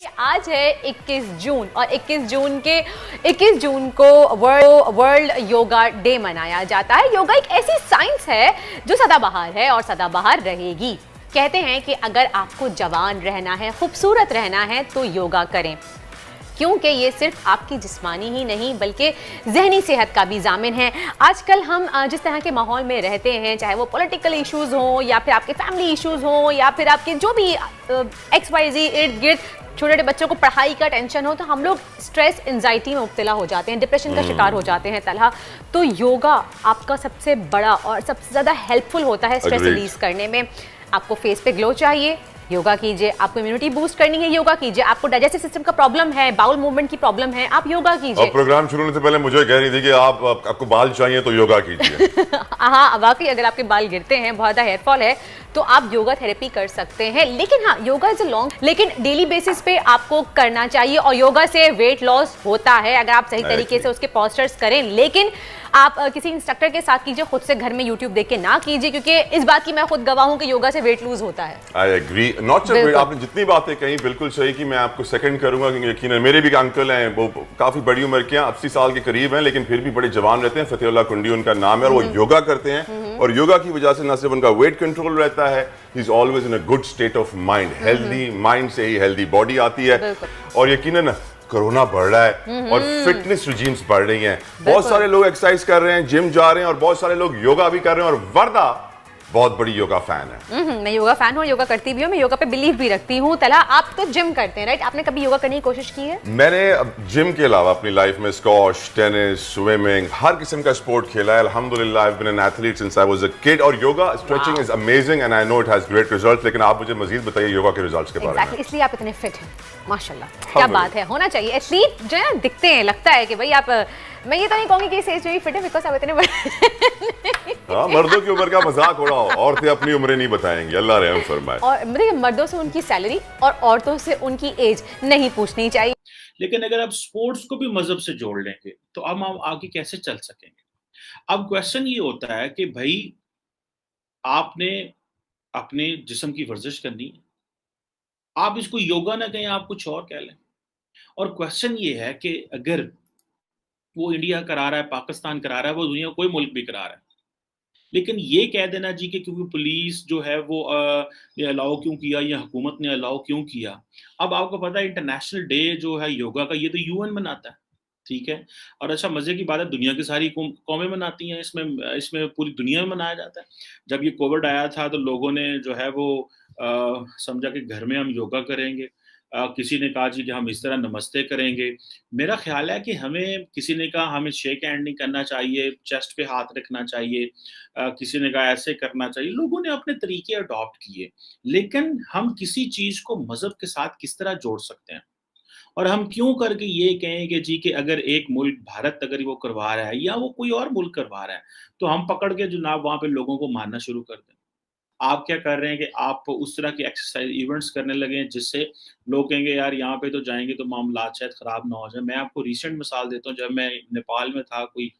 आज है 21 जून और 21 जून को वर्ल्ड योगा डे मनाया जाता है। योगा एक ऐसी साइंस है जो सदाबहार है और सदाबहार रहेगी। कहते हैं कि अगर आपको जवान रहना है, खूबसूरत रहना है तो योगा करें, क्योंकि ये सिर्फ आपकी जिस्मानी ही नहीं बल्कि जहनी सेहत का भी जामिन है। आजकल हम जिस तरह के माहौल में रहते हैं, चाहे वो पॉलिटिकल इश्यूज़ हों या फिर आपके फैमिली इश्यूज़ हों या फिर आपके जो भी XYZ इर्द गिर्द छोटे छोटे बच्चों को पढ़ाई का टेंशन हो, तो हम लोग स्ट्रेस एंजाइटी में मुब्तला हो जाते हैं, डिप्रेशन का शिकार हो जाते हैं तलहा। तो योगा आपका सबसे बड़ा और सबसे ज़्यादा हेल्पफुल होता है स्ट्रेस रिलीज करने में। आपको फेस पे ग्लो चाहिए, योगा कीजिए। आपको इम्यूनिटी बूस्ट करनी है, योगा कीजिए। आपको डाइजेस्टिव सिस्टम का प्रॉब्लम है, बाउल मूवमेंट की प्रॉब्लम है, आप योगा कीजिए। और प्रोग्राम शुरू होने से पहले मुझे कह रही थी कि आपको बाल चाहिए तो योगा कीजिए। हाँ, वाकई अगर आपके बाल गिरते हैं, बहुत ज़्यादा हेयरफॉल है, तो आप योगा थेरेपी कर सकते हैं। लेकिन हाँ, योगा इज लेकिन डेली बेसिस पे आपको करना चाहिए। और योगा से वेट लॉस होता है अगर आप सही तरीके से उसके पोस्चर्स करें। लेकिन आप किसी इंस्ट्रक्टर के साथ कीजिए, खुद से घर में यूट्यूब देख के ना कीजिए, क्योंकि इस बात की मैं खुद गवाह हूं कि योगा से वेट लूज होता है। आई एग्री, नॉट जस्ट आपने जितनी बातें कही बिल्कुल सही कि मैं आपको सेकंड करूंगा, क्योंकि यकीनन मेरे भी अंकल हैं, वो काफी बड़ी उम्र के हैं, 80 साल के करीब हैं, लेकिन फिर भी बड़े जवान रहते हैं। फतेहुल्लाह कुंडी उनका नाम है और वो योगा करते हैं। और योगा की वजह से न सिर्फ उनका वेट कंट्रोल रहता है, he is always in a good state of mind. Healthy mind से ही हेल्दी बॉडी आती है। और यकीनन कोरोना बढ़ रहा है और फिटनेस रिजीम्स बढ़ रही हैं। बहुत सारे लोग एक्सरसाइज कर रहे हैं, जिम जा रहे हैं, और बहुत सारे लोग योगा भी कर रहे हैं। और वर्दा बहुत बड़ी योगा फैन है। मैं योगा फैन हूँ, योगा करती भी हूँ, मैं योगा पे बिलीव भी रखती हूँ। तला, आप तो जिम करते हैं, राइट? आपने कभी योगा करने की कोशिश की है? मैंने जिम के अलावा अपनी लाइफ में स्क्वॉश, टेनिस, स्विमिंग, हर किस्म का स्पोर्ट खेला है। अल्हम्दुलिल्लाह, I have been an athlete since I was a kid. और yoga stretching is amazing and I know it has great results. लेकिन आप मुझे मजीद बताइए योगा के रिजल्ट्स के बारे में। इसलिए आप इतने फिट हैं, माशाल्लाह। क्या बात है, होना चाहिए। एथलीट जो है दिखते हैं, लगता है कि भाई आप, मैं ये तो नहीं कहूंगी कि इस एज में भी फिट है, बिकॉज आप इतने बड़े हाँ, मर्दों की उम्र का मजाक हो रहा हो, औरतें अपनी उम्रें नहीं बताएंगी, अल्लाह रहम फरमाए। और देखिए, मर्दों से उनकी सैलरी और औरतों से उनकी एज नहीं पूछनी चाहिए। लेकिन अगर आप स्पोर्ट्स को भी मजहब से जोड़ लेंगे तो हम आगे कैसे चल सकेंगे? अब क्वेश्चन ये होता है कि भाई, आपने अपने जिस्म की वर्जिश करनी है, आप इसको योगा ना कहें, आप कुछ और कह लें। और क्वेश्चन ये है कि अगर वो इंडिया करा रहा है, पाकिस्तान करा रहा है, वो दुनिया कोई मुल्क भी करा रहा है, लेकिन ये कह देना जी कि क्योंकि पुलिस जो है वो ने अलाउ क्यों किया या हुकूमत ने अलाउ क्यों किया। अब आपको पता है इंटरनेशनल डे जो है योगा का, ये तो यूएन मनाता है, ठीक है। और अच्छा, मजे की बात है, दुनिया की सारी कौमें मनाती हैं, इसमें इसमें पूरी दुनिया में मनाया जाता है। जब ये कोविड आया था तो लोगों ने जो है वो समझा कि घर में हम योगा करेंगे। किसी ने कहा जी कि हम इस तरह नमस्ते करेंगे। मेरा ख्याल है कि हमें, किसी ने कहा हमें शेक हैंड नहीं करना चाहिए, चेस्ट पे हाथ रखना चाहिए, किसी ने कहा ऐसे करना चाहिए। लोगों ने अपने तरीके अडॉप्ट किए, लेकिन हम किसी चीज़ को मज़हब के साथ किस तरह जोड़ सकते हैं? और हम क्यों करके ये कहें कि जी कि अगर एक मुल्क भारत अगर वो करवा रहा है या वो कोई और मुल्क करवा रहा है, तो हम पकड़ के जनाब वहाँ पे लोगों को मारना शुरू कर दें। आप क्या कर रहे हैं कि आप उस तरह की एक्सरसाइज इवेंट्स करने लगे हैं जिससे लोग कहेंगे यार यहाँ पे तो जाएँगे तो मामलात शायद ख़राब ना हो जाए। मैं आपको रिसेंट मिसाल देता हूँ, जब मैं नेपाल में था कोई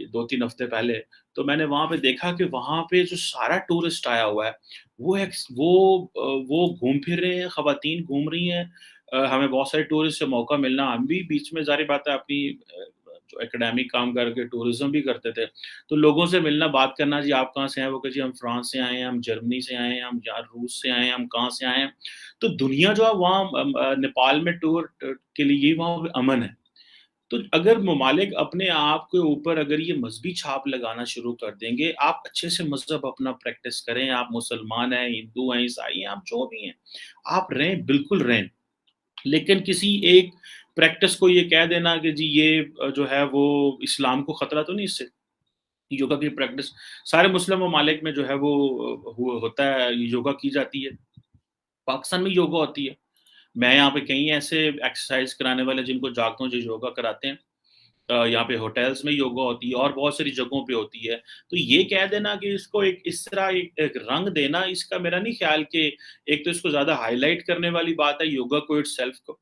2-3 हफ्ते पहले, तो मैंने वहाँ पे देखा कि वहाँ पे जो सारा टूरिस्ट आया हुआ है, वो घूम फिर रहे हैं, ख़वातीन घूम रही हैं। हमें बहुत सारे टूरिस्ट से मौका मिलना, हम भी बीच में ज़ाहिर बात है अपनी जो एकेडमिक काम करके टूरिज़्म भी करते थे। तो लोगों से मिलना, बात करना, जी आप कहाँ से हैं? वो कहे जी हम फ्रांस से आए हैं, हम जर्मनी से आए हैं, हम यहाँ रूस से आए हैं, हम कहाँ से आए हैं। तो दुनिया जो है वहाँ नेपाल में टूर के लिए वहाँ पे अमन है। तो अगर ममालिक अपने आप के ऊपर अगर ये मज़हबी छाप लगाना शुरू कर देंगे, आप अच्छे से मज़हब अपना प्रैक्टिस करें, आप मुसलमान हैं, हिंदू हैं, ईसाई हैं, आप जो भी हैं, आप रहें, बिल्कुल रहें। लेकिन किसी एक प्रैक्टिस को ये कह देना कि जी ये जो है वो इस्लाम को खतरा तो नहीं इससे। योगा की प्रैक्टिस सारे मुस्लिम ममालिक में जो है वो होता है, योगा की जाती है। पाकिस्तान में योगा होती है। मैं यहाँ पे कई ऐसे एक्सरसाइज कराने वाले जिनको जानता हूँ जो योगा कराते हैं। यहाँ पे होटल्स में योगा होती है और बहुत सारी जगहों पे होती है। तो ये कह देना कि इसको एक इस तरह एक रंग देना, इसका मेरा नहीं ख्याल कि एक तो इसको ज़्यादा हाइलाइट करने वाली बात है योगा को इटसेल्फ को।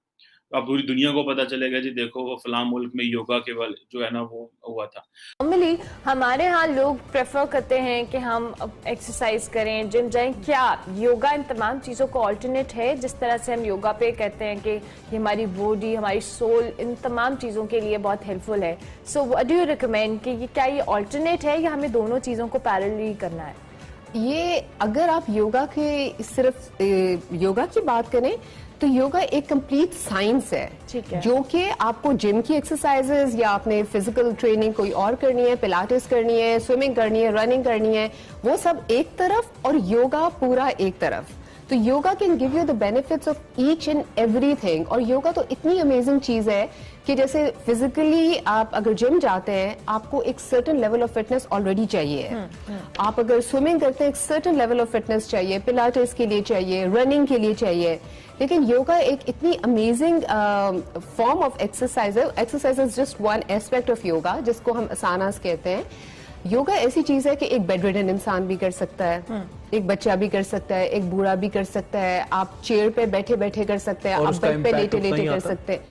अब पूरी दुनिया को पता चलेगा जी देखो वो फलां मुल्क में योगा के वाले जो है ना वो हुआ था। नॉर्मली हमारे यहाँ लोग प्रेफर करते हैं कि हम एक्सरसाइज करें, जिम जाएं। क्या योगा इन तमाम चीज़ों को ऑल्टरनेट है? जिस तरह से हम योगा पे कहते हैं कि ये हमारी बॉडी, हमारी सोल, इन तमाम चीज़ों के लिए बहुत हेल्पफुल है। So what do you recommend कि क्या ये ऑल्टरनेट है या हमें दोनों चीज़ों को पैरेलली करना है? ये अगर आप योगा के सिर्फ योगा की बात करें तो योगा एक कंप्लीट साइंस है, ठीक है, जो कि आपको जिम की एक्सरसाइजेस या आपने फिजिकल ट्रेनिंग कोई और करनी है, पिलाटेस करनी है, स्विमिंग करनी है, रनिंग करनी है, वो सब एक तरफ और योगा पूरा एक तरफ। तो yoga can give you the benefits of each and everything. और योगा तो इतनी अमेजिंग चीज है कि जैसे फिजिकली आप अगर जिम जाते हैं आपको एक certain level of fitness already चाहिए। आप अगर स्विमिंग करते हैं एक सर्टेन लेवल ऑफ फिटनेस चाहिए, पिलाटेस के लिए चाहिए, रनिंग के लिए चाहिए। लेकिन योगा एक इतनी अमेजिंग फॉर्म ऑफ एक्सरसाइज है। Exercise is just one aspect of yoga, जिसको हम आसानास कहते हैं। योगा ऐसी चीज है कि एक बेडरिडन इंसान भी कर सकता है, एक बच्चा भी कर सकता है, एक बूढ़ा भी कर सकता है, आप चेयर पे बैठे बैठे कर सकते हैं, आप बेड पे लेटे लेटे कर सकते हैं।